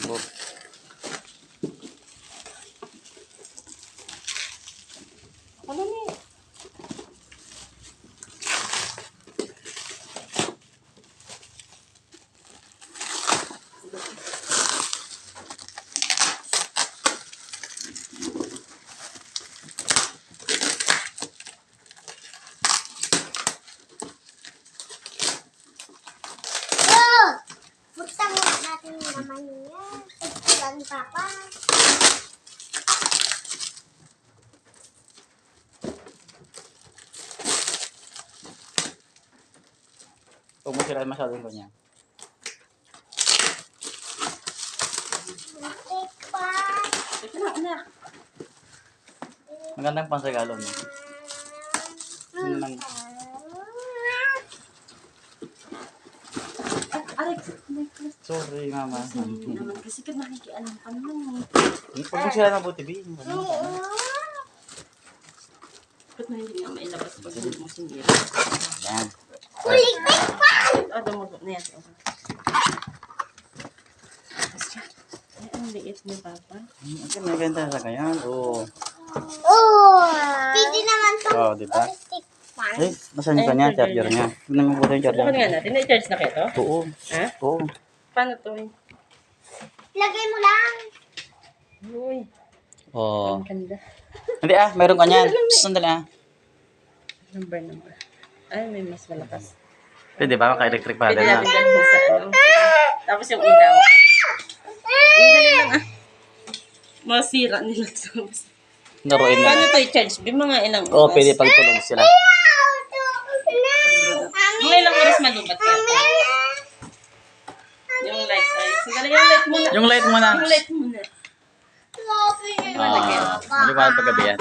Oh. Ano ni? Buksan mo natin yung naman niya. Tignan ni Papa. Huwag mo sirain masyadong ganyan. Tikpan. Ito na, anak. Magandang pansagalo mo. Yun lang. Aray, Sorry, mama. hindi naman kasi ka nakikialam ka naman. Huwag mo sirain ang buti, B. Ba't na hindi nga mailabas pag hindi mo sinira? Yan. Dumugo na yan. Ay, ang liit ni Papa. Okay, may ganda sa ganyan. Oo. Pwede naman to. Oo, di ba? Tikpan. Eh, masan yung kanya? Charger niya. Tignan mo po yung charger. Subukan nga natin. Na-charge na kayo to? Oo. Ha? Oo. Paano to eh? Lagay mo lang. Uy, Oo. ang ganda. Hindi mayroon kanyan. Sandali Number. Ay, may mas malakas. Pwede ba? Maka-electric pa Pwede rin natin dalhin sa ano. Tapos yung ilaw. Ang dali lang Masira nila to. Laruin na. Paano to i-charge? May mga ilang oras? Oo, pwede pagtulog sila. Mga ilang oras malubat kaya to? Yung light ay. Sandali yung light muna. Yung light muna. Yung light muna. Maliwanag paggabi yan.